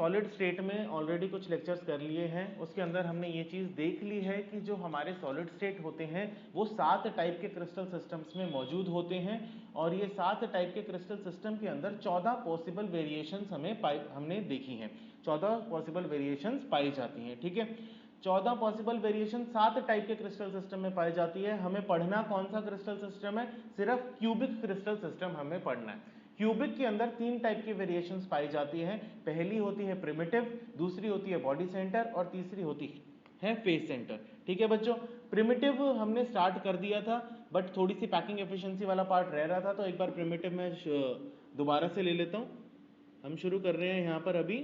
Solid state में already कुछ lectures कर लिए हैं, उसके अंदर हमने ये चीज़ देख ली है कि जो हमारे सॉलिड स्टेट होते हैं वो 7 टाइप के क्रिस्टल सिस्टम्स में मौजूद होते हैं, और ये 7 टाइप के क्रिस्टल सिस्टम के अंदर 14 पॉसिबल वेरिएशंस हमने देखी हैं, 14 पॉसिबल वेरिएशंस पाई जाती हैं। ठीक है, 14 पॉसिबल वेरिएशन 7 टाइप के क्रिस्टल सिस्टम में पाई जाती है। हमें पढ़ना कौन सा क्रिस्टल सिस्टम है? सिर्फ क्यूबिक क्रिस्टल सिस्टम हमें पढ़ना है। क्यूबिक के अंदर 3 टाइप की वेरिएशंस पाई जाती हैं। पहली होती है प्रिमिटिव, दूसरी होती है बॉडी सेंटर, और तीसरी होती है फेस सेंटर। ठीक है बच्चों, प्रिमिटिव हमने स्टार्ट कर दिया था, बट थोड़ी सी पैकिंग एफिशिएंसी वाला पार्ट रह रहा था, तो एक बार प्रिमिटिव में दोबारा से ले लेता हूं। हम शुरू कर रहे हैं यहां पर अभी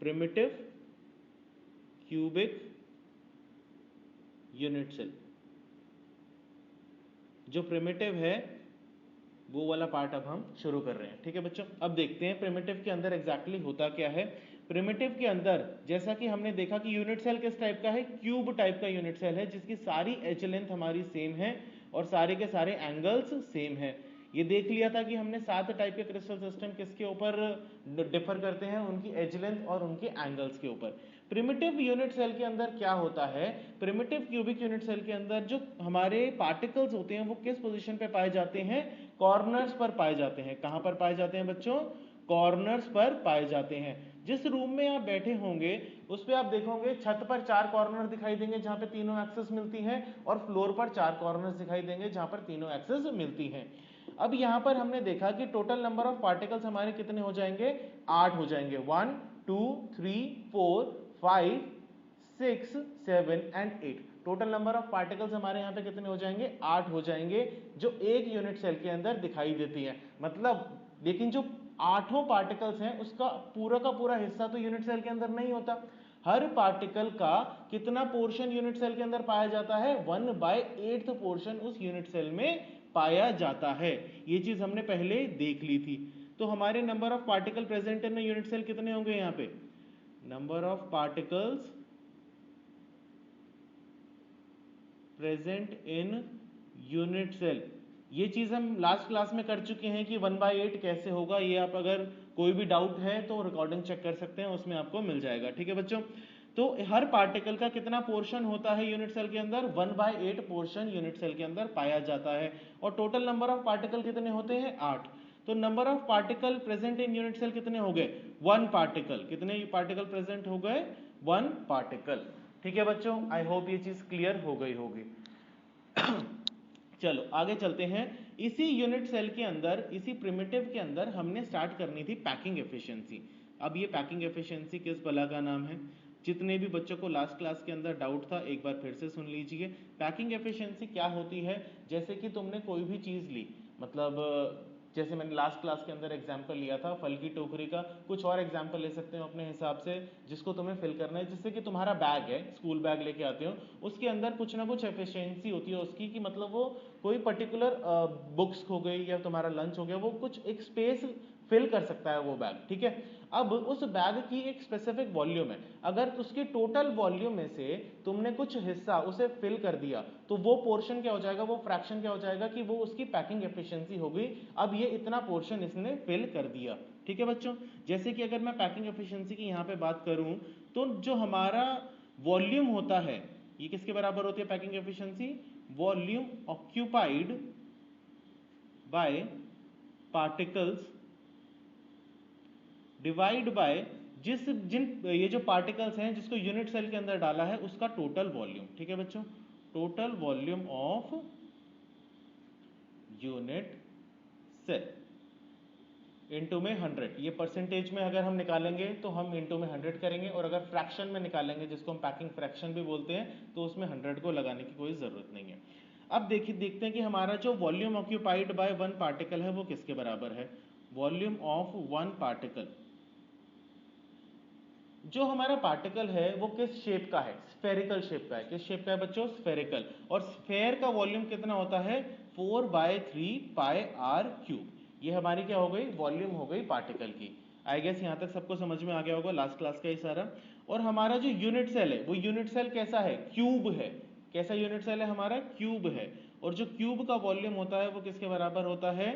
प्रिमिटिव क्यूबिक यूनिट सेल। जो प्रिमिटिव है वो वाला पार्ट अब हम शुरू कर रहे हैं। ठीक है बच्चों, अब देखते हैं प्रिमिटिव के अंदर एग्जैक्टली होता क्या है। प्रिमिटिव के अंदर जैसा कि हमने देखा कि यूनिट सेल किस टाइप का है? क्यूब टाइप का यूनिट सेल है, जिसकी सारी एज लेंथ हमारी सेम है और सारे के सारे एंगल्स सेम है। ये देख लिया था कि हमने 7 टाइप के क्रिस्टल सिस्टम किसके ऊपर डिफर करते हैं? उनकी एज लेंथ और उनके एंगल्स के ऊपर। प्रिमिटिव यूनिट सेल के अंदर क्या होता है? प्रिमिटिव क्यूबिक यूनिट सेल के अंदर जो हमारे पार्टिकल्स होते हैं वो किस पोजीशन पे पाए जाते हैं? कॉर्नर्स पर पाए जाते हैं। कहां पर पाए जाते हैं बच्चों? कॉर्नर्स पर पाए जाते हैं। जिस रूम में आप बैठे होंगे उस पे आप देखोगे छत पर 4 कॉर्नर दिखाई देंगे जहां पे तीनों एक्सेस मिलती हैं, और फ्लोर पर 4 कॉर्नर्स दिखाई देंगे जहां पर तीनों एक्सेस मिलती हैं। अब यहां पर हमने देखा कि टोटल नंबर ऑफ पार्टिकल्स हमारे कितने हो जाएंगे? 8 हो जाएंगे। 1 2 3 4 5 6 7 and 8। Total number of particles हमारे यहाँ पे कितने हो जाएंगे? 8 हो जाएंगे, जो एक यूनिट सेल के अंदर दिखाई देती है। मतलब लेकिन जो 8 पार्टिकल्स हैं उसका पूरा हिस्सा तो यूनिट सेल के अंदर नहीं होता। हर पार्टिकल का कितना पोर्शन यूनिट सेल के अंदर पाया जाता है? 1/8 पोर्शन उस यूनिट सेल में पाया जाता है। ये चीज हमने पहले देख ली थी। तो हमारे number of particle present in unit cell कितने होंगे? यहाँ पे number of particles present in unit cell, ये चीज हम लास्ट क्लास में कर चुके हैं कि 1/8 कैसे होगा। ये आप अगर कोई भी डाउट है तो रिकॉर्डिंग चेक कर सकते हैं, उसमें आपको मिल जाएगा। ठीक है बच्चों, तो हर पार्टिकल का कितना पोर्शन होता है यूनिट सेल के अंदर? 1/8 पोर्शन यूनिट सेल के अंदर पाया जाता है। और टोटल नंबर ऑफ पार्टिकल कितने होते हैं? 8। तो number of particle present in unit cell कितने हो गए? 1 पार्टिकल। कितने पार्टिकल प्रेजेंट हो गए? 1 पार्टिकल। ठीक है बच्चों, आई होप ये चीज क्लियर हो गई होगी। चलो आगे चलते हैं। इसी यूनिट सेल के अंदर, इसी प्रिमिटिव के अंदर हमने स्टार्ट करनी थी पैकिंग एफिशिएंसी। अब ये पैकिंग एफिशिएंसी किस भला का नाम है? जितने भी बच्चों को लास्ट क्लास के अंदर डाउट था एक बार फिर से सुन लीजिए। पैकिंग एफिशिएंसी क्या होती है? जैसे कि तुमने कोई भी चीज ली, मतलब जैसे मैंने लास्ट क्लास के अंदर एग्जांपल लिया था फल की टोकरी का, कुछ और एग्जांपल ले सकते हो अपने हिसाब से जिसको तुम्हें फिल करना है। जिससे कि तुम्हारा बैग है, स्कूल बैग लेके आते हो, उसके अंदर कुछ ना कुछ एफिशिएंसी होती है उसकी, कि मतलब वो कोई पर्टिकुलर बुक्स हो गई या तुम्हारा लंच हो गया, वो कुछ एक स्पेस फिल कर सकता है वो बैग। ठीक है, अब उस बैग की एक स्पेसिफिक वॉल्यूम है, अगर उसकी टोटल वॉल्यूम में से तुमने कुछ हिस्सा उसे फिल कर दिया तो वो पोर्शन क्या हो जाएगा? वो फ्रैक्शन क्या हो जाएगा? कि वो उसकी पैकिंग एफिशिएंसी हो गई। अब ये इतना पोर्शन इसने फिल कर दिया। ठीक है बच्चों, जैसे कि अगर मैं पैकिंग एफिशिएंसी की यहां पे बात करूं तो जो हमारा वॉल्यूम होता है ये किसके बराबर होती है? Packing efficiency volume occupied bye particles divide by ये जो पार्टिकल्स हैं जिसको यूनिट सेल के अंदर डाला है उसका टोटल वॉल्यूम। ठीक है बच्चों, total volume of unit cell into में 100। ये परसेंटेज में अगर हम निकालेंगे तो हम इनटू में 100 करेंगे, और अगर फ्रैक्शन में निकालेंगे जिसको हम पैकिंग फ्रैक्शन भी बोलते हैं तो उसमें 100 को लगाने की कोई जरूरत नहीं है। अब देखते हैं कि हमारा जो वॉल्यूम ऑक्यूपाइड बाय 1 पार्टिकल है वो किसके बराबर है? वॉल्यूम ऑफ 1 पार्टिकल, जो हमारा पार्टिकल है वो किस शेप का है? स्फेरिकल शेप का है। किस शेप का है बच्चों? स्फेरिकल। और स्फेयर का वॉल्यूम कितना होता है? 4/3 पाई आर क्यूब। ये हमारी क्या हो गई? वॉल्यूम हो गई पार्टिकल की। आई गेस यहां तक सबको समझ में आ गया होगा लास्ट क्लास का ही सारा। और हमारा जो यूनिट सेल है वो यूनिट सेल कैसा है? क्यूब है। कैसा यूनिट सेल है हमारा? क्यूब है। और जो क्यूब का वॉल्यूम होता है वो किसके बराबर होता है?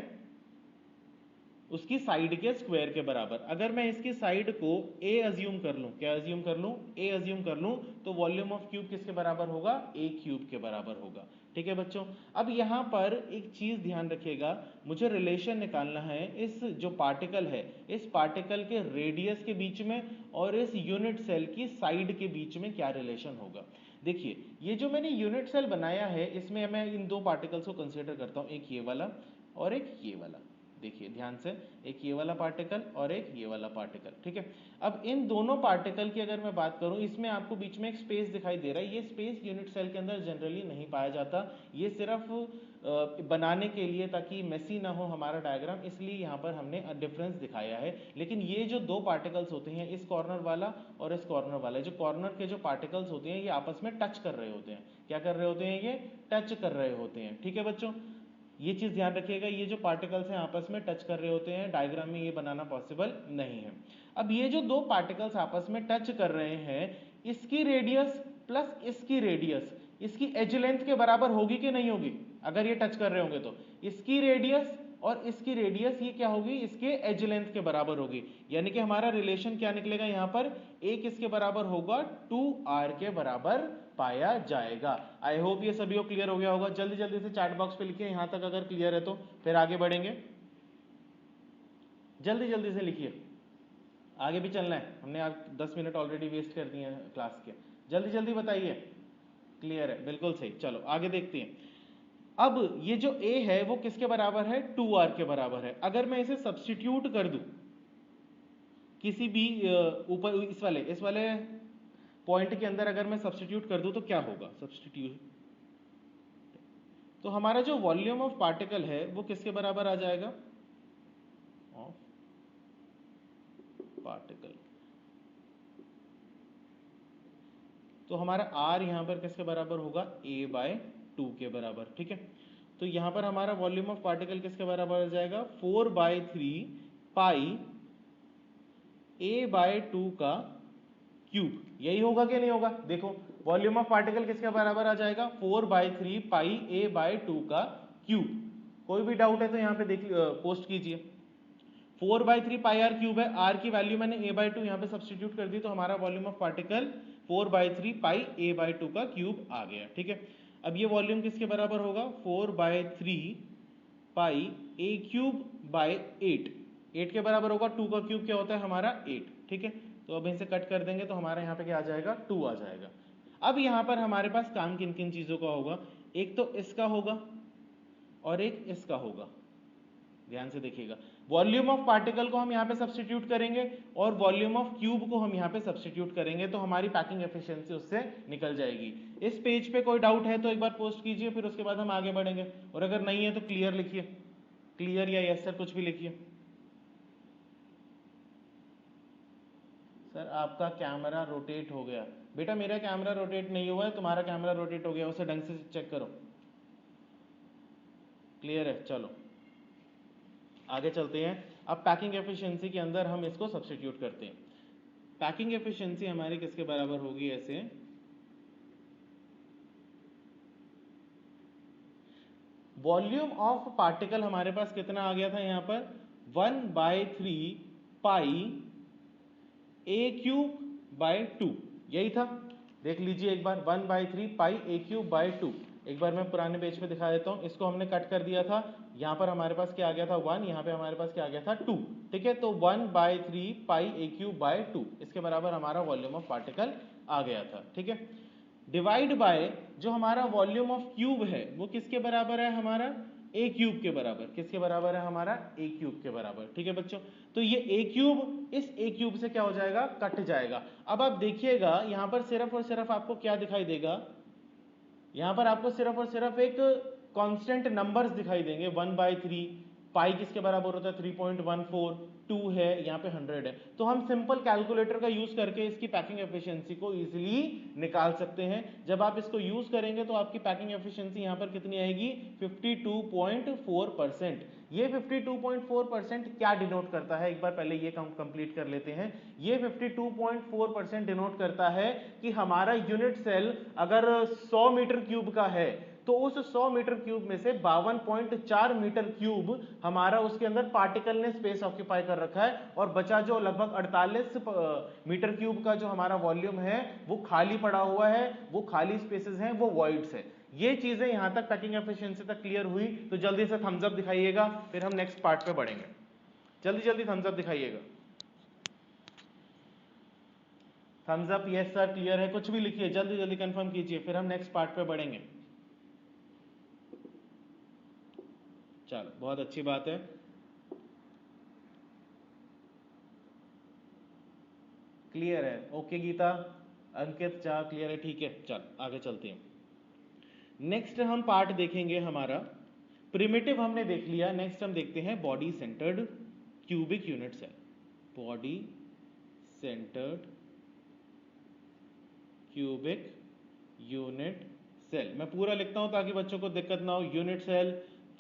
उसकी साइड के स्क्वायर के बराबर। अगर मैं इसकी साइड को a अज्यूम कर लूं, क्या अज्यूम कर लूं, a अज्यूम कर लूं, तो वॉल्यूम ऑफ क्यूब किसके बराबर होगा, a क्यूब के बराबर होगा। ठीक है बच्चों, अब यहां पर एक चीज ध्यान रखिएगा, मुझे रिलेशन निकालना है इस जो पार्टिकल है, इस पार्टिकल के रेडियस के बीच में और इस यूनिट सेल की साइड के बीच में क्या रिलेशन होगा। देखिए ये जो मैंने यूनिट सेल बनाया है, इसमें मैं इन दो पार्टिकल्स को कंसीडर करता हूं, एक ये वाला और एक ये वाला। देखिए ध्यान से, एक ये वाला पार्टिकल और एक ये वाला पार्टिकल। ठीक है, अब इन दोनों पार्टिकल की अगर मैं बात करूं, इसमें आपको बीच में एक स्पेस दिखाई दे रहा है। ये स्पेस यूनिट सेल के अंदर जनरली नहीं पाया जाता, ये सिर्फ बनाने के लिए, ताकि मेसी ना हो हमारा डायग्राम, इसलिए यहाँ पर हमने डिफरेंस दिखाया है। लेकिन ये जो दो पार्टिकल्स होते हैं, इस कॉर्नर वाला और इस कॉर्नर वाला, जो कॉर्नर के जो पार्टिकल्स होते हैं ये आपस में टच कर रहे होते हैं। क्या कर रहे होते हैं, ये टच कर रहे होते हैं। ठीक है बच्चों, ये चीज ध्यान रखिएगा, ये जो पार्टिकल्स हैं आपस में टच कर रहे होते हैं, डायग्राम में ये बनाना पॉसिबल नहीं है। अब ये जो दो पार्टिकल्स आपस में टच कर रहे हैं, इसकी रेडियस प्लस इसकी रेडियस इसकी एज लेंथ के बराबर होगी कि नहीं होगी। अगर ये टच कर रहे होंगे तो इसकी रेडियस और इसकी रेडियस ये क्या होगी, इसके एज लेंथ के बराबर होगी। यानी कि हमारा रिलेशन क्या निकलेगा यहाँ पर, एक इसके बराबर होगा 2r के बराबर पाया जाएगा। आई होप ये सभी को क्लियर हो गया होगा। जल्दी जल्दी से चैट बॉक्स पे लिखिए, यहां तक अगर क्लियर है तो फिर आगे बढ़ेंगे। जल्दी जल्दी से लिखिए, आगे भी चलना है, हमने आज 10 मिनट ऑलरेडी वेस्ट कर दिए हैं क्लास के। जल्दी जल्दी बताइए, क्लियर है, बिल्कुल सही। चलो आगे देखते हैं। अब ये जो a है वो किसके बराबर है, 2r के बराबर है। अगर मैं इसे सब्स्टिट्यूट कर दूं किसी भी ऊपर इस वाले पॉइंट के अंदर, अगर मैं सब्स्टिट्यूट कर दूं तो क्या होगा, सब्स्टिट्यूट, तो हमारा जो वॉल्यूम ऑफ पार्टिकल है वो किसके बराबर आ जाएगा, ऑफ पार्टिकल। तो हमारा r यहां पर किसके बराबर होगा, a/2 के बराबर। ठीक है, तो यहां पर हमारा वॉल्यूम ऑफ पार्टिकल किसके बराबर आ जाएगा, 4/3 पाई a/2 का क्यूब। यही होगा कि नहीं होगा, देखो वॉल्यूम ऑफ पार्टिकल किसके बराबर आ जाएगा, 4/3 पाई a/2 का क्यूब। कोई भी डाउट है तो यहाँ पे देख पोस्ट कीजिए। 4/3 पाई r क्यूब है, r की वैल्यू मैंने a/2 यहाँ पे सब्स्टिट्यूट कर दी, तो हमारा volume of particle 4/3 pi a/2 का क्यूब आ गया। ठीक है, अब ये वॉल्यूम किसके बराबर होगा, 4/3 पाई a³/8। 8 के बराबर होगा, 2 का क्यूब क्या होता है हमारा 8। ठीक है, तो अब इसे कट कर देंगे तो हमारे यहाँ पे क्या आ जाएगा, 2 आ जाएगा। अब यहाँ पर हमारे पास काम किन किन चीजों का होगा, एक तो इसका होगा और एक इसका होगा। ध्यान से देखिएगा, वॉल्यूम ऑफ पार्टिकल को हम यहाँ पे सब्स्टिट्यूट करेंगे और वॉल्यूम ऑफ क्यूब को हम यहाँ पे सब्स्टिट्यूट करेंगे, तो हमारी पैकिंग एफिशिएंसी उससे निकल जाएगी। इस पेज पे कोई डाउट है तो एक बार पोस्ट कीजिए, फिर उसके बाद हम आगे बढ़ेंगे, और अगर नहीं है तो क्लियर लिखिए, क्लियर या यस सर कुछ भी लिखिए। सर आपका कैमरा रोटेट हो गया, बेटा मेरा कैमरा रोटेट नहीं हुआ है, तुम्हारा कैमरा रोटेट हो गया, उसे ढंग से चेक करो। क्लियर है, चलो आगे चलते हैं। अब पैकिंग एफिशिएंसी के अंदर हम इसको सब्स्टिट्यूट करते हैं। पैकिंग एफिशिएंसी हमारी किसके बराबर होगी, ऐसे वॉल्यूम ऑफ पार्टिकल हमारे पास कितना आ गया था यहाँ पर, 1/3 पाई a³/2, यही था। देख लीजिए एक बार, 1/3 पाई a³/2। एक बार मैं पुराने पेज पे दिखा देता हूँ, इसको हमने कट कर दिया था, यहाँ पर हमारे पास क्या आ गया था 1, यहाँ पे हमारे पास क्या आ गया था 2। ठीक है, तो 1/3 पाई a³/2 इसके बराबर हमारा वॉल्यूम ऑफ पार्टिकल आ गया था। ठीक है, डिवाइड बाय जो हमारा वॉल्यूम ऑफ क्यूब है वो किसके बराबर है, हमारा a³ के बराबर। किसके बराबर है, हमारा a³ के बराबर। ठीक है बच्चों, तो ये a³ इस a³ से क्या हो जाएगा, कट जाएगा। अब आप देखिएगा यहाँ पर सिर्फ और सिर्फ आपको क्या दिखाई देगा, यहाँ पर आपको सिर्फ और सिर्फ एक कांस्टेंट नंबर्स दिखाई देंगे। 1/3 पाई किसके बराबर होता है, 3.14, 2 है, यहाँ पे 100 है। तो हम सिंपल कैलकुलेटर का यूज करके इसकी पैकिंग एफिशिएंसी को इजीली निकाल सकते हैं। जब आप इसको यूज करेंगे तो आपकी पैकिंग एफिशिएंसी यहाँ पर कितनी आएगी, 52.4%। ये 52.4% क्या डिनोट करता है, एक बार पहले ये कंप्लीट कर लेते हैं। ये 52.4% डिनोट करता है कि हमारा यूनिट सेल अगर 100 मीटर क्यूब का है तो उस 100 मीटर क्यूब में से 52.4 मीटर क्यूब हमारा उसके अंदर पार्टिकल ने स्पेस ऑक्यूपाई कर रखा है, और बचा जो लगभग 48 मीटर क्यूब का जो हमारा वॉल्यूम है वो खाली पड़ा हुआ है, वो खाली स्पेसेस हैं, वो वॉइड्स है। ये चीजें यहां तक पैकिंग एफिशिएंसी तक क्लियर हुई तो जल्दी से थम्स अप दिखाइएगा, फिर हम नेक्स्ट पार्ट पे बढ़ेंगे। जल्दी जल्दी थम्स अप दिखाइएगा। Thumbs up, yes sir, clear है, कुछ भी लिखिए, जल्दी जल्दी कंफर्म कीजिए, फिर हम नेक्स्ट पार्ट पे बढ़ेंगे। चलो, बहुत अच्छी बात है। क्लियर है, ओके गीता, अंकित, चाह क्लियर है, ठीक है, चल आगे चलते हैं। नेक्स्ट हम पार्ट देखेंगे हमारा प्रिमिटिव हमने देख लिया, नेक्स्ट हम देखते हैं body centred cubic unit cell. Body centred cubic unit cell, मैं पूरा लिखता हूं ताकि बच्चों को दिक्कत ना हो। Unit cell,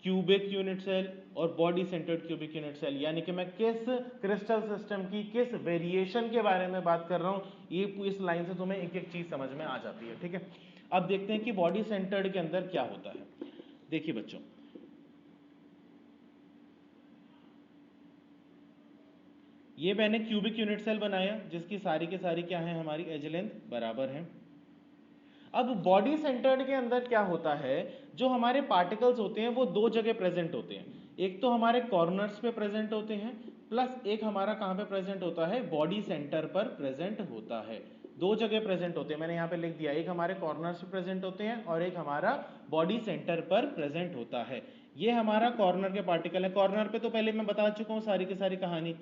cubic unit cell और body centred cubic unit cell, यानी कि मैं किस क्रिस्टल सिस्टम की किस वेरिएशन के बारे में बात कर रहा हूं, ये इस लाइन से तुम्हें एक एक चीज समझ में आ जाती है, ठीक है। अब देखते हैं कि बॉडी सेंटर्ड के अंदर क्या होता है। देखिए बच्चों, ये मैंने क्यूबिक यूनिट सेल बनाया जिसकी सारी के सारी क्या है, हमारी एज लेंथ बराबर है। अब बॉडी सेंटर्ड के अंदर क्या होता है, जो हमारे पार्टिकल्स होते हैं वो दो जगह प्रेजेंट होते हैं। एक तो हमारे कॉर्नर्स पे प्रेजेंट होते हैं, प्लस एक हमारा कहां पे प्रेजेंट होता है, बॉडी सेंटर पर प्रेजेंट होता है। दो जगह प्रेजेंट होते हैं, मैंने यहां पे लिख दिया, एक हमारे कॉर्नर्स पे प्रेजेंट होते हैं और एक हमारा बॉडी सेंटर पर प्रेजेंट होता है। ये हमारा कॉर्नर के पार्टिकल है। कॉर्नर पे तो पहले मैं बता चुका हूं सारी की सारी कहानी।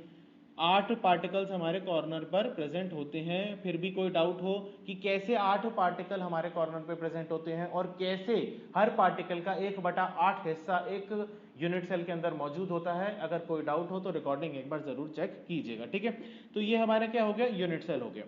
8 पार्टिकल्स हमारे कॉर्नर पर प्रेजेंट होते हैं। फिर भी कोई डाउट हो कि कैसे 8 पार्टिकल हमारे कॉर्नर पर प्रेजेंट होते हैं और कैसे हर पार्टिकल का 1/8 हिस्सा एक यूनिट सेल के अंदर मौजूद होता है, अगर कोई डाउट हो तो रिकॉर्डिंग एक बार जरूर चेक कीजिएगा, ठीक है। तो ये हमारा क्या हो गया, यूनिट सेल हो गया।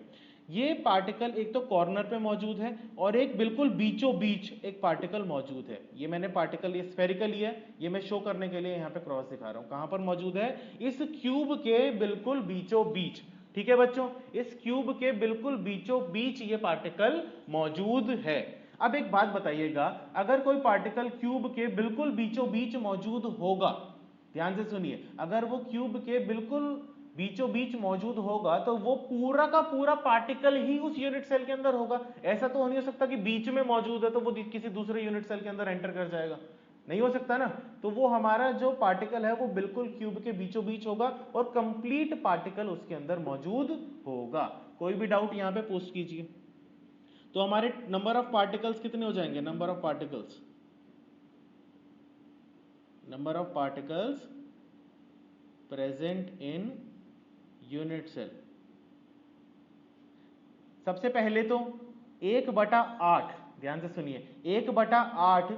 ये पार्टिकल एक तो कॉर्नर पे मौजूद है और एक बिल्कुल बीचों बीच एक पार्टिकल मौजूद है। ये मैंने पार्टिकल, ये स्फेरिकल ही है, ये मैं शो करने के लिए यहाँ पे क्रॉस दिखा रहा हूं। कहां पर मौजूद है, इस क्यूब के बिल्कुल बीचों बीच, ठीक है बच्चों, इस क्यूब के बिल्कुल बीचों बीच ये पार्टिकल मौजूद है। अब एक बात बताइएगा, अगर कोई पार्टिकल क्यूब के बिल्कुल बीचों बीच मौजूद होगा, ध्यान से सुनिए, अगर वो क्यूब के बिल्कुल बीचों बीच मौजूद होगा तो वो पूरा का पूरा पार्टिकल ही उस यूनिट सेल के अंदर होगा। ऐसा तो नहीं हो सकता कि बीच में मौजूद है तो वो किसी दूसरे यूनिट सेल के अंदर एंटर कर जाएगा, नहीं हो सकता ना। तो वो हमारा जो पार्टिकल है वो बिल्कुल क्यूब के बीचों बीच होगा और कंप्लीट पार्टिकल उसके अंदर मौजूद होगा। कोई भी डाउट यहां पे पोस्ट कीजिए। तो हमारे नंबर ऑफ पार्टिकल्स कितने हो जाएंगे, number of particles present in unit cell. सबसे पहले तो 1/8, ध्यान से सुनिए, 1/8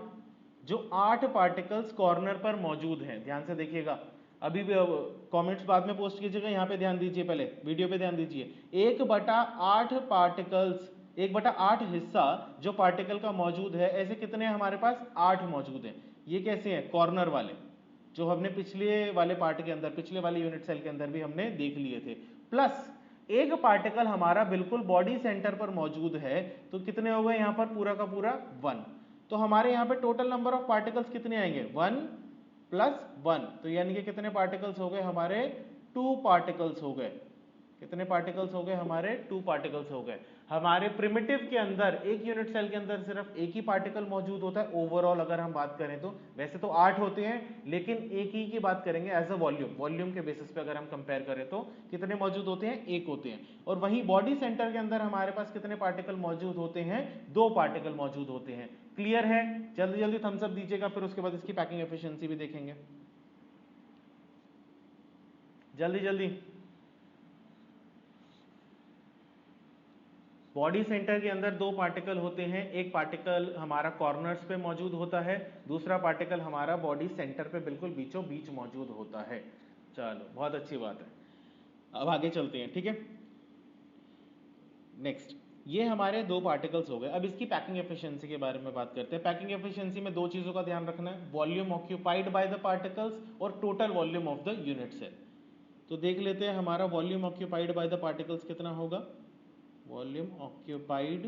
जो 8 पार्टिकल्स कॉर्नर पर मौजूद हैं, ध्यान से देखिएगा, अभी भी कमेंट्स बाद में पोस्ट कीजिएगा, यहां पे ध्यान दीजिए, पहले वीडियो पे ध्यान दीजिए। 1/8 पार्टिकल्स, 1/8 हिस्सा जो पार्टिकल का मौजूद है, ऐसे कितने हमारे पास, 8 मौजूद हैं। ये कैसे हैं, कॉर्नर वाले, जो हमने पिछले वाले पार्ट के अंदर, पिछले वाले यूनिट सेल के अंदर भी हमने देख लिए थे। प्लस एक पार्टिकल हमारा बिल्कुल बॉडी सेंटर पर मौजूद है, तो कितने हो गए यहां पर, पूरा का पूरा 1। तो हमारे यहां पे टोटल नंबर ऑफ पार्टिकल्स कितने आएंगे, 1 + 1, तो यानी कि कितने पार्टिकल्स हो गए हमारे, 2 पार्टिकल्स हो गए। कितने पार्टिकल्स हो गए हमारे, 2 पार्टिकल्स हो गए। हमारे प्रिमिटिव के अंदर एक यूनिट सेल के अंदर सिर्फ एक ही पार्टिकल मौजूद होता है ओवरऑल, अगर हम बात करें तो। वैसे तो 8 होते हैं लेकिन एक ही की बात करेंगे एज अ वॉल्यूम के बेसिस पे अगर हम कंपेयर करें तो कितने मौजूद होते हैं, 1 होते हैं। और वहीं बॉडी सेंटर के अंदर हमारे पास कितने पार्टिकल मौजूद होते हैं, 2 पार्टिकल मौजूद होते हैं। क्लियर है, जल्दी जल्दी थम्स अप दीजिएगा, फिर उसके बाद इसकी पैकिंग एफिशिएंसी भी देखेंगे, जल्दी जल्दी। बॉडी सेंटर के अंदर 2 पार्टिकल होते हैं, एक पार्टिकल हमारा कॉर्नर्स पे मौजूद होता है, दूसरा पार्टिकल हमारा बॉडी सेंटर पे बिल्कुल बीचों बीच मौजूद होता है। चलो, बहुत अच्छी बात है, अब आगे चलते हैं, ठीक है। नेक्स्ट, ये हमारे 2 पार्टिकल्स हो गए। अब इसकी पैकिंग एफिशिएंसी के बारे में बात करते हैं। पैकिंग एफिशिएंसी में 2 चीजों का ध्यान रखना है, volume occupied by the particles और total volume of the unit cell. तो देख लेते हैं हमारा volume occupied by the particles कितना होगा, volume occupied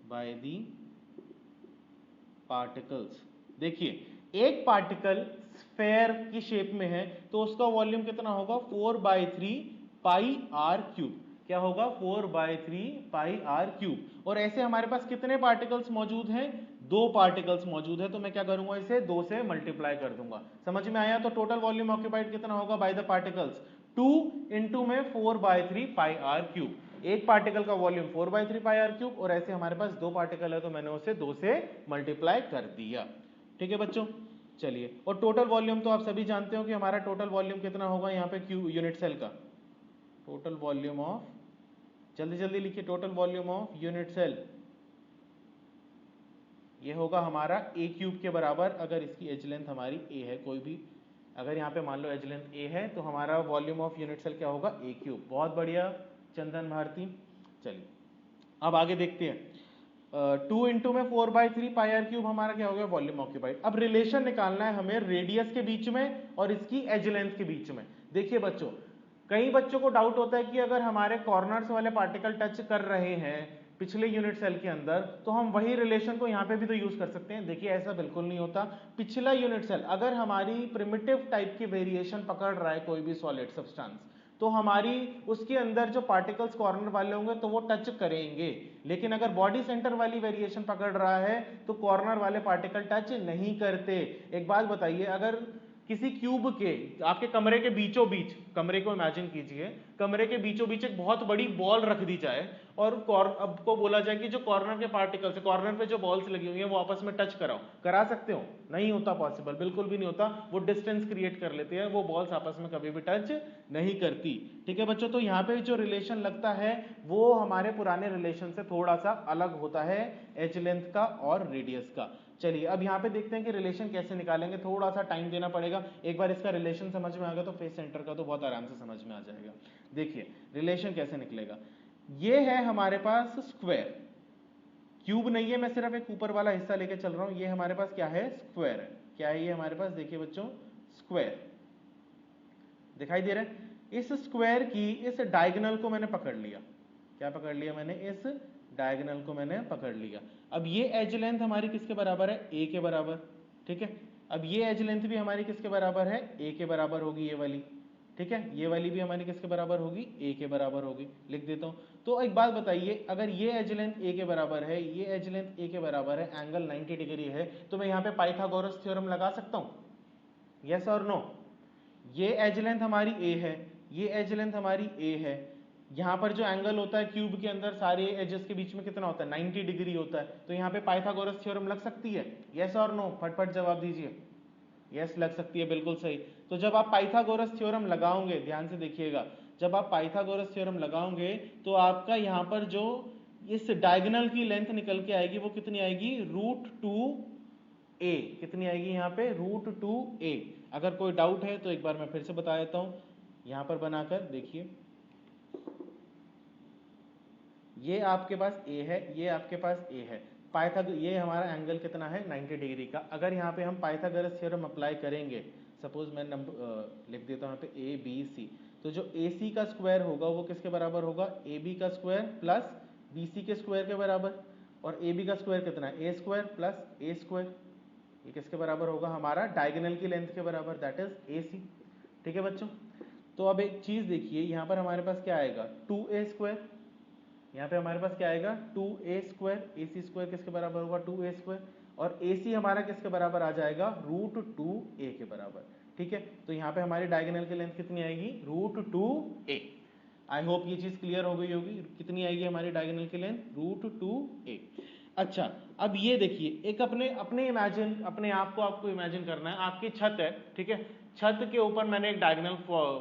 by the particles. देखिए एक पार्टिकल स्फेयर की शेप में है तो उसका वॉल्यूम कितना होगा 4/3 पाई आर क्यूब। क्या होगा 4/3 पाई आर क्यूब। और ऐसे हमारे पास कितने पार्टिकल्स मौजूद हैं 2 पार्टिकल्स मौजूद है तो मैं क्या करूंगा इसे 2 से मल्टीप्लाई कर दूंगा। समझ में आया। तो टोटल वॉल्यूम ऑक्यूपाइड कितना होगा बाय द पार्टिकल्स 2 इंटू में 4/3 पाई आर क्यूब। एक पार्टिकल का वॉल्यूम 4/3 पाई आर क्यूब और ऐसे हमारे पास 2 पार्टिकल है तो मैंने उसे 2 से मल्टीप्लाई कर दिया। ठीक है बच्चों चलिए। और टोटल वॉल्यूम तो आप सभी जानते हो कि हमारा टोटल वॉल्यूम कितना होगा यहाँ पे क्यू यूनिट सेल का टोटल वॉल्यूम ऑफ, जल्दी जल्दी लिखिए, total volume of unit cell ये होगा हमारा ए क्यूब के बराबर। अगर इसकी एज लेंथ हमारी ए है, कोई भी अगर यहाँ पे मान लो एज लेंथ ए है तो हमारा वॉल्यूम ऑफ यूनिट सेल क्या होगा ए क्यूब। बहुत बढ़िया चंदन भारती। चलिए अब आगे देखते हैं। 2 इंटू में 4/3 पाई आर क्यूब हमारा क्या हो गया वॉल्यूम ऑक्यूपाइड। अब रिलेशन निकालना है हमें रेडियस के बीच में और इसकी एज लेंथ के बीच में। देखिए बच्चों कई बच्चों को डाउट होता है कि अगर हमारे कॉर्नर्स वाले पार्टिकल टच कर रहे हैं पिछले यूनिट सेल के अंदर तो हम वही रिलेशन को यहां पे भी तो यूज कर सकते हैं। देखिए ऐसा बिल्कुल नहीं होता। पिछला यूनिट सेल अगर हमारी प्रिमिटिव टाइप की वेरिएशन पकड़ रहा है कोई भी सॉलिड सब्सटेंस तो हमारी उसके अंदर जो पार्टिकल्स कॉर्नर वाले होंगे तो वो टच करेंगे। लेकिन अगर बॉडी सेंटर वाली वेरिएशन पकड़ रहा है तो कॉर्नर वाले पार्टिकल टच नहीं करते। एक बात बताइए अगर किसी क्यूब के आपके कमरे के बीचों बीच, कमरे को इमेजिन कीजिए, कमरे के बीचों बीच एक बहुत बड़ी बॉल रख दी जाए और आपको बोला जाए कि जो कॉर्नर के पार्टिकल्स है कॉर्नर पे जो बॉल्स लगी हुई है वो आपस में टच कराओ, करा सकते हो? नहीं होता पॉसिबल, बिल्कुल भी नहीं होता। वो डिस्टेंस क्रिएट कर लेते हैं, वो बॉल्स आपस में कभी भी टच नहीं करती। ठीक है बच्चों। तो यहाँ पे जो रिलेशन लगता है वो हमारे पुराने रिलेशन से थोड़ा सा अलग होता है एज लेंथ का और रेडियस का। चलिए अब यहाँ पे देखते हैं कि रिलेशन कैसे निकालेंगे। थोड़ा सा टाइम देना पड़ेगा। एक बार इसका रिलेशन समझ में आ गया तो फेस सेंटर का तो बहुत आराम से समझ में आ जाएगा। देखिए रिलेशन कैसे निकलेगा। ये है हमारे पास स्क्वायर, क्यूब नहीं है, मैं सिर्फ एक ऊपर वाला हिस्सा लेके चल रहा हूं। ये हमारे पास क्या है स्क्वायर है। क्या है ये हमारे पास देखिए बच्चों स्क्वायर दिखाई दे रहा है। इस स्क्वायर की इस डायगोनल को मैंने पकड़ लिया। क्या पकड़ लिया मैंने? इस डायगोनल को मैंने पकड़ लिया। अब ये एज लेंथ हमारी किसके बराबर है? ए के बराबर। ठीक है। अब ये एज लेंथ भी हमारी किसके बराबर है? ए के बराबर होगी ये वाली। ठीक है। ये वाली भी हमारी किसके बराबर होगी? ए के बराबर होगी। लिख देता हूं। तो एक बात बताइए अगर ये एज लेंथ ए के बराबर है, ये एज लेंथ ए के बराबर है, एंगल 90 डिग्री है तो मैं यहाँ पे पाइथागोरस थ्योरम लगा सकता हूं? यस और नो? ये एज लेंथ हमारी ए है, ये एज लेंथ हमारी ए है। यहां पर जो एंगल होता है क्यूब के अंदर सारे एजेस के बीच में कितना होता है? 90 डिग्री होता है। तो यहाँ पे पाइथागोरस थ्योरम लग सकती है? यस और नो? फटफट जवाब दीजिए। यस लग सकती है, बिल्कुल सही। तो जब आप पाइथागोरस थ्योरम लगाओगे, ध्यान से देखिएगा, जब आप पाइथागोरस थ्योरम लगाओगे तो आपका यहाँ पर जो इस डायगोनल की लेंथ निकल के आएगी वो कितनी आएगी? √2a। कितनी आएगी यहाँ पे? √2a। अगर कोई डाउट है तो एक बार मैं फिर से बता देता हूं। यहां पर बनाकर देखिए, ये आपके पास a है, ये आपके पास a है। ये हमारा एंगल कितना है? 90 डिग्री का। अगर यहाँ पे हम पाइथागोरस थ्योरम अप्लाई करेंगे, सपोज मैं लिख देता हूँ यहाँ पे ए बी सी, तो जो ए सी का स्क्वायर होगा वो किसके बराबर होगा? ए बी का स्क्वायर प्लस बी सी के स्क्वायर के बराबर। और ए बी का स्क्वायर कितना है? ए स्क्वायर प्लस ए स्क्वायर। ये किसके बराबर होगा? हमारा डायगोनल की लेंथ के बराबर, दैट इज ए सी। ठीक है बच्चों। तो अब एक चीज देखिए, यहाँ पर हमारे पास क्या आएगा? 2a square. यहाँ पे हमारे पास क्या आएगा? 2a square. ए सी स्क्वायर किसके बराबर होगा? 2a square. और ए सी हमारा किसके बराबर आ जाएगा? √2a के बराबर। ठीक है। तो यहाँ पे हमारी डायगोनल की लेंथ कितनी आएगी? √2a। आई होप ये चीज क्लियर हो गई होगी। कितनी आएगी हमारी डायगोनल की लेंथ? √2a। अच्छा अब ये देखिए, एक अपने आप को आपको इमेजिन करना है। आपकी छत है, ठीक है, छत के ऊपर मैंने एक डायगोनल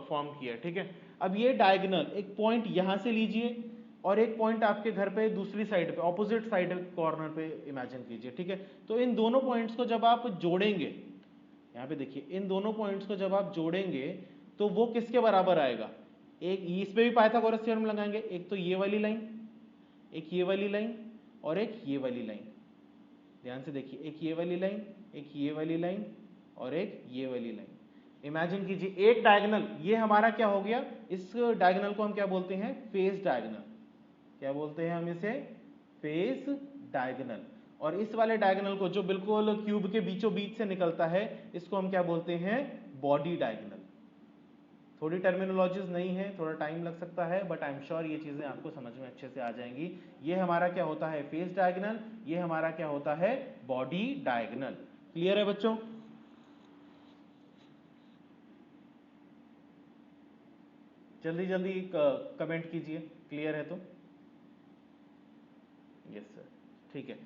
फॉर्म किया, ठीक है। अब ये डायगोनल एक पॉइंट यहां से लीजिए और एक पॉइंट आपके घर पे दूसरी साइड पे, ऑपोजिट साइड कॉर्नर पे इमेजिन कीजिए, ठीक है। तो इन दोनों पॉइंट्स को जब आप जोड़ेंगे, यहाँ पे देखिए, इन दोनों पॉइंट्स को जब आप जोड़ेंगे तो वो किसके बराबर आएगा? एक इस पे भी पाइथागोरस थ्योरम लगाएंगे। एक तो ये वाली लाइन, एक ये वाली लाइन और एक ये वाली लाइन। ध्यान से देखिए, एक ये वाली लाइन, एक ये वाली लाइन और एक ये वाली लाइन। इमेजिन कीजिए एक डायगोनल, ये हमारा क्या हो गया? इस डायगोनल को हम क्या बोलते हैं? Face diagonal. क्या बोलते हैं हम इसे? Face diagonal. और इस वाले डायगोनल को जो बिल्कुल क्यूब के बीचों बीच से निकलता है, इसको हम क्या बोलते हैं, बॉडी डायगोनल। थोड़ी टर्मिनोलॉजीज नहीं है, थोड़ा टाइम लग सकता है, बट आई एम श्योर ये चीजें आपको समझ में अच्छे से आ जाएंगी। ये हमारा क्या होता है, फेस डायगोनल, ये हमारा क्या होता है, बॉडी डायगोनल। क्लियर है बच्चों? जल्दी जल्दी कमेंट कीजिए, क्लियर है तो। यस सर, ठीक है।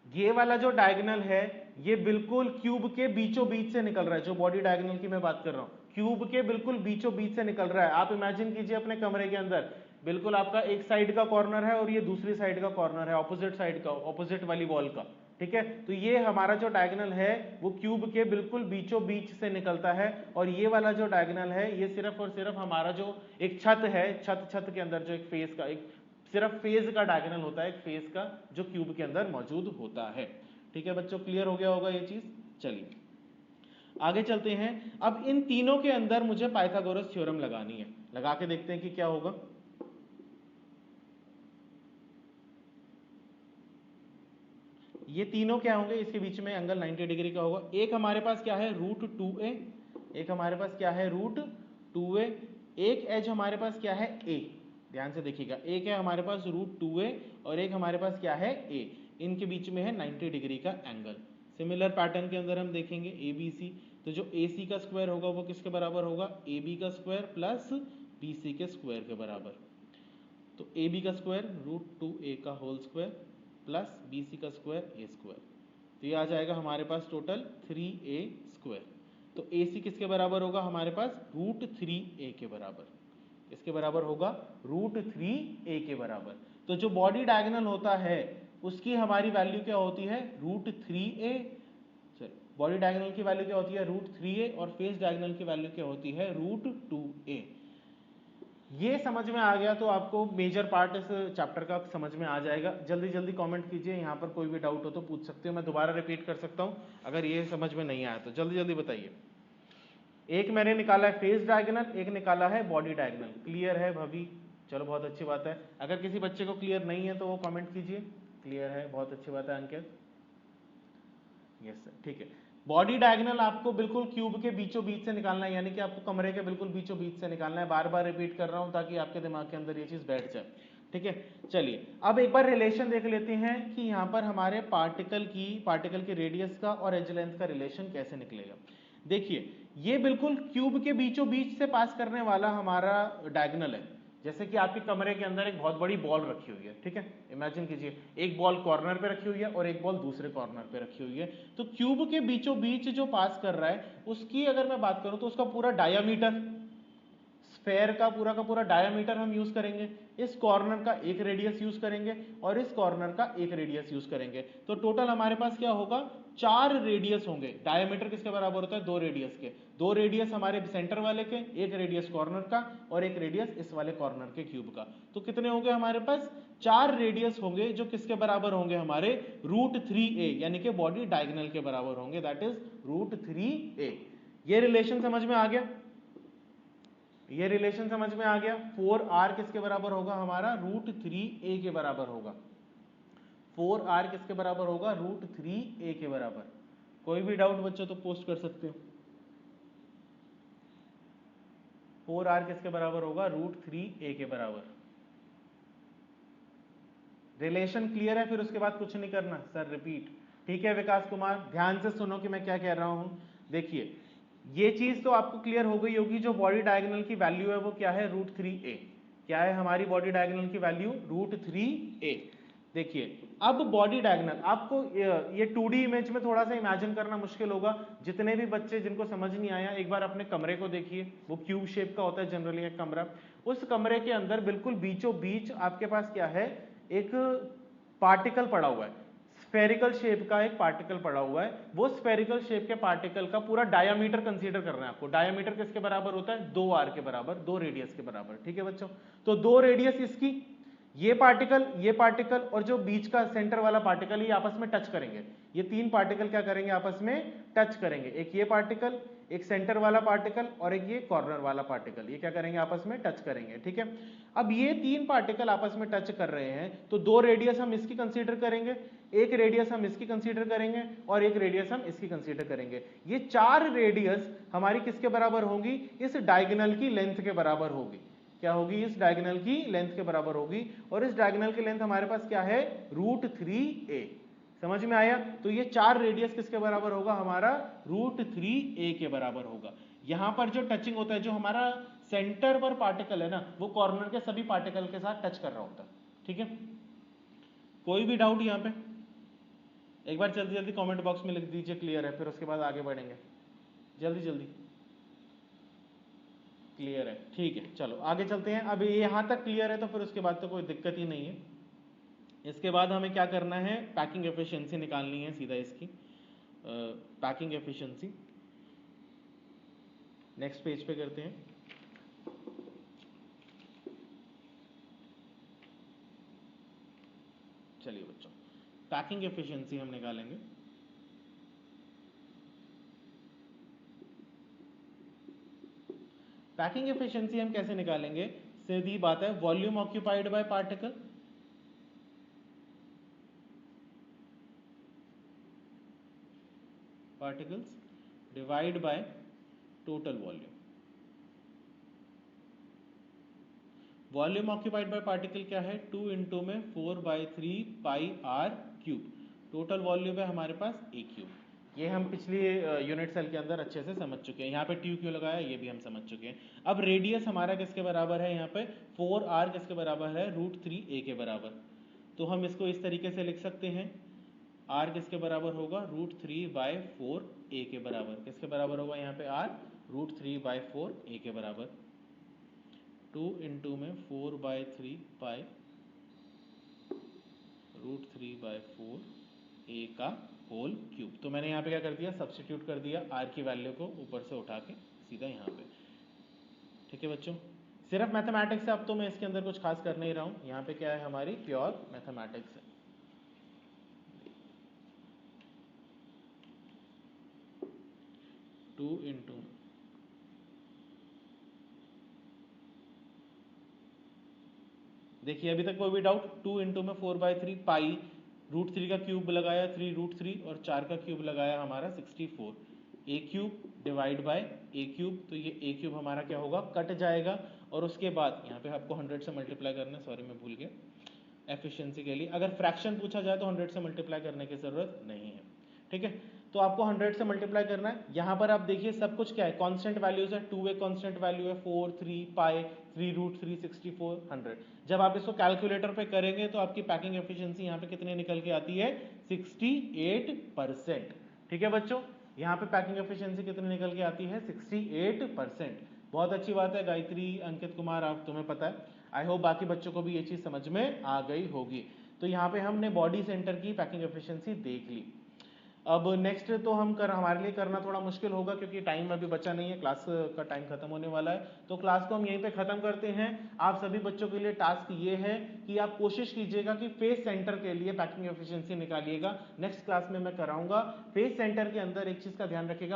ये वाला जो डायगोनल है, ये बिल्कुल क्यूब के बीचों बीच से निकल रहा है। जो बॉडी डायगोनल की मैं बात कर रहा हूं, क्यूब के बिल्कुल बीचों बीच से निकल रहा है। आप इमेजिन कीजिए अपने कमरे के अंदर, बिल्कुल आपका एक साइड का कॉर्नर है और ये दूसरी साइड का कॉर्नर है, ऑपोजिट साइड का, ऑपोजिट वाली वॉल का, ठीक है। तो ये हमारा जो डायगोनल है वो क्यूब के बिल्कुल बीचों बीच से निकलता है, और ये वाला जो डायगोनल है ये सिर्फ और सिर्फ हमारा जो एक छत है, छत के अंदर जो एक फेस का, एक सिर्फ फेज का डायगोनल होता है, एक फेज का, जो क्यूब के अंदर मौजूद होता है। ठीक है बच्चों, क्लियर हो गया होगा ये चीज। चलिए आगे चलते हैं। अब इन तीनों के अंदर मुझे पाइथागोरस थ्योरम लगानी है, लगा के देखते हैं कि क्या होगा। ये तीनों क्या होंगे, इसके बीच में एंगल 90 डिग्री का होगा। एक हमारे पास क्या है, √2a, एक हमारे पास क्या है, √2a, एक एज हमारे पास क्या है, a। ध्यान से देखिएगा, एक है हमारे पास √2a और एक हमारे पास क्या है, a। इनके बीच में है 90 डिग्री का एंगल। सिमिलर पैटर्न के अंदर हम देखेंगे ABC, तो जो AC का स्क्वायर होगा वो किसके बराबर होगा, AB का स्क्वायर प्लस BC के स्क्वायर के बराबर। तो AB का स्क्वायर √2a का होल स्क्वायर प्लस BC का स्क्वायर a स्क्वायर, तो ये आ जाएगा हमारे पास टोटल 3a स्क्वायर। तो AC किसके बराबर होगा हमारे पास, √3a के बराबर। इसके बराबर होगा √3a के बराबर। तो जो बॉडी डायगोनल होता है उसकी हमारी वैल्यू क्या होती है, √3a। बॉडी डायगोनल की वैल्यू क्या होती है, √3a, और फेस डायगोनल की वैल्यू क्या होती है, √2a। ये समझ में आ गया तो आपको मेजर पार्ट इस चैप्टर का समझ में आ जाएगा। जल्दी जल्दी कमेंट कीजिए, यहाँ पर कोई भी डाउट हो तो पूछ सकते हो, मैं दोबारा रिपीट कर सकता हूँ अगर ये समझ में नहीं आया तो। जल्दी जल्दी बताइए। एक मैंने निकाला है फेस डायगोनल, एक निकाला है बॉडी डायगोनल। क्लियर है भाभी? चलो बहुत अच्छी बात है। अगर किसी बच्चे को क्लियर नहीं है तो वो कमेंट कीजिए। क्लियर है, बहुत अच्छी बात है अंकित। यस सर, ठीक है। बॉडी डायगोनल आपको बिल्कुल क्यूब के बीचों बीच से निकालना है, यानी कि आपको कमरे के बिल्कुल बीचों बीच से निकालना है। बार बार रिपीट कर रहा हूं ताकि आपके दिमाग के अंदर ये चीज बैठ जाए। ठीक है, चलिए अब एक बार रिलेशन देख लेते हैं कि यहाँ पर हमारे पार्टिकल की रेडियस का और एज लेंथ का रिलेशन कैसे निकलेगा। देखिए ये बिल्कुल क्यूब के बीचों बीच से पास करने वाला हमारा डायगोनल है। जैसे कि आपके कमरे के अंदर एक बहुत बड़ी बॉल रखी हुई है, ठीक है। इमेजिन कीजिए एक बॉल कॉर्नर पे रखी हुई है और एक बॉल दूसरे कॉर्नर पे रखी हुई है। तो क्यूब के बीचों बीच जो पास कर रहा है उसकी अगर मैं बात करूं तो उसका पूरा डायामीटर, स्फेयर का पूरा डायामीटर हम यूज करेंगे। इस कॉर्नर का एक रेडियस यूज करेंगे और इस कॉर्नर का एक रेडियस यूज करेंगे। तो टोटल हमारे पास क्या होगा, 4 रेडियस होंगे। डायामीटर किसके बराबर होता है, 2 रेडियस के। 2 रेडियस हमारे सेंटर वाले के, एक रेडियस कॉर्नर का और एक रेडियस इस वाले कॉर्नर के क्यूब का। तो कितने होंगे हमारे पास, 4 रेडियस होंगे जो किसके बराबर होंगे हमारे, √3a, यानी कि बॉडी डायगोनल के बराबर होंगे, दैट इज √3a। ये रिलेशन समझ में आ गया, ये रिलेशन समझ में आ गया। 4r किसके बराबर होगा हमारा, √3a के बराबर होगा। 4r किसके बराबर होगा, √3a के बराबर। कोई भी डाउट बच्चों तो पोस्ट कर सकते हो। 4r किसके बराबर होगा, √3a के बराबर। रिलेशन क्लियर है, फिर उसके बाद कुछ नहीं करना सर, रिपीट। ठीक है विकास कुमार, ध्यान से सुनो कि मैं क्या कह रहा हूं। देखिए ये चीज तो आपको क्लियर हो गई होगी, जो बॉडी डायगोनल की वैल्यू है वो क्या है, √3a। क्या है हमारी बॉडी डायगोनल की वैल्यू, √3a। देखिए अब बॉडी डायगोनल आपको ये 2D इमेज में थोड़ा सा इमेजिन करना मुश्किल होगा। जितने भी बच्चे जिनको समझ नहीं आया, एक बार अपने कमरे को देखिए, वो क्यूब शेप का होता है जनरली एक कमरा। उस कमरे के अंदर बिल्कुल बीचों बीच आपके पास क्या है, एक पार्टिकल पड़ा हुआ है, स्फेरिकल शेप का एक पार्टिकल पड़ा हुआ है। वो स्फेरिकल शेप के पार्टिकल का पूरा डायामीटर कंसीडर करना है आपको। डायामीटर किसके बराबर होता है, 2r के बराबर, 2 रेडियस के बराबर। ठीक है बच्चों, तो 2 रेडियस इसकी, ये पार्टिकल और जो बीच का सेंटर वाला पार्टिकल ये आपस में टच करेंगे। ये तीन पार्टिकल क्या करेंगे, आपस में टच करेंगे। एक ये पार्टिकल, एक सेंटर वाला पार्टिकल और एक ये कॉर्नर वाला पार्टिकल, ये क्या करेंगे, आपस में टच करेंगे। ठीक है, अब ये तीन पार्टिकल आपस में टच कर रहे हैं तो दो रेडियस हम इसकी कंसीडर करेंगे, एक रेडियस हम इसकी कंसीडर करेंगे और एक रेडियस हम इसकी कंसीडर करेंगे। ये चार रेडियस हमारी किसके बराबर होगी, इस डायगोनल की लेंथ के बराबर होगी। क्या होगी, इस डायगोनल की लेंथ के बराबर होगी। और इस डायगोनल की लेंथ हमारे पास क्या है, √3a। समझ में आया? तो ये चार रेडियस किसके बराबर होगा, हमारा √3a के बराबर होगा। यहां पर जो टचिंग होता है, जो हमारा सेंटर पर पार्टिकल है ना, वो कॉर्नर के सभी पार्टिकल के साथ टच कर रहा होता है। ठीक है, कोई भी डाउट यहां पे? एक बार जल्दी जल्दी कमेंट बॉक्स में लिख दीजिए क्लियर है, फिर उसके बाद आगे बढ़ेंगे। जल्दी जल्दी क्लियर है, ठीक है, चलो आगे चलते हैं। अब यहां तक क्लियर है तो फिर उसके बाद तो कोई दिक्कत ही नहीं है। इसके बाद हमें क्या करना है, पैकिंग एफिशिएंसी निकालनी है सीधा इसकी। पैकिंग एफिशिएंसी नेक्स्ट पेज पे करते हैं। चलिए बच्चों, पैकिंग एफिशिएंसी हम निकालेंगे। पैकिंग एफिशिएंसी हम कैसे निकालेंगे, सीधी बात है, volume occupied bye particle particles divide by total volume। Volume occupied bye particle क्या है, 2 इंटू में 4/3 पाई आर क्यूब। टोटल वॉल्यूम है हमारे पास a क्यूब। ये हम पिछली यूनिट सेल के अंदर अच्छे से समझ चुके हैं। यहाँ पे ट्यू क्यों लगाया ये भी हम समझ चुके हैं। अब रेडियस हमारा किसके बराबर है, यहाँ पे 4r किसके बराबर है, √3a के बराबर। तो हम इसको इस तरीके से लिख सकते हैं, r किसके बराबर होगा, √3/4a के बराबर। किसके बराबर होगा यहाँ पे r, √3/4a के बराबर। 2 इंटू में 4/3 पाई √3/4a का होल क्यूब। तो मैंने यहाँ पे क्या कर दिया, सब्स्टिट्यूट कर दिया r की वैल्यू को ऊपर से उठा के सीधा यहाँ पे। ठीक है बच्चों, सिर्फ मैथमेटिक्स है, अब तो मैं इसके अंदर कुछ खास कर नहीं रहा हूँ। यहाँ पे क्या है, हमारी प्योर मैथमेटिक्स है। टू इंटू देखिए अभी तक कोई भी डाउट, 2 इंटू में 4/3 पाई √3 का क्यूब लगाया 3√3 और 4 का क्यूब लगाया हमारा 64, a cube divide by a cube. तो ये a क्यूब हमारा क्या होगा, कट जाएगा। और उसके बाद यहाँ पे आपको 100 से मल्टीप्लाई करना है, सॉरी मैं भूल गया। एफिशिएंसी के लिए अगर फ्रैक्शन पूछा जाए तो 100 से मल्टीप्लाई करने की जरूरत नहीं है। ठीक है, तो आपको 100 से मल्टीप्लाई करना है। यहाँ पर आप देखिए सब कुछ क्या है, कांस्टेंट वैल्यूज है। 2 एक कांस्टेंट वैल्यू है, 4, 3 पाई 3√3 64 100। जब आप इसको कैलकुलेटर पे करेंगे तो आपकी पैकिंग एफिशिएंसी यहाँ पे कितने निकल के आती है, 68%। ठीक है बच्चों, यहाँ पे पैकिंग एफिशिएंसी कितने निकल के आती है, 68%। बहुत अच्छी बात है गायत्री, अंकित कुमार, आप तुम्हें पता है। आई होप बाकी बच्चों को भी ये चीज समझ में आ गई होगी। तो यहाँ पे हमने बॉडी सेंटर की पैकिंग एफिशिएंसी देख ली। अब नेक्स्ट तो हम हमारे लिए करना थोड़ा मुश्किल होगा क्योंकि टाइम अभी बचा नहीं है, क्लास का टाइम खत्म होने वाला है। तो क्लास को हम यहीं पे खत्म करते हैं। आप सभी बच्चों के लिए टास्क ये है कि आप कोशिश कीजिएगा कि फेस सेंटर के लिए पैकिंग एफिशिएंसी निकालिएगा। नेक्स्ट क्लास में मैं कराऊंगा। फेस सेंटर के अंदर एक चीज का ध्यान रखिएगा,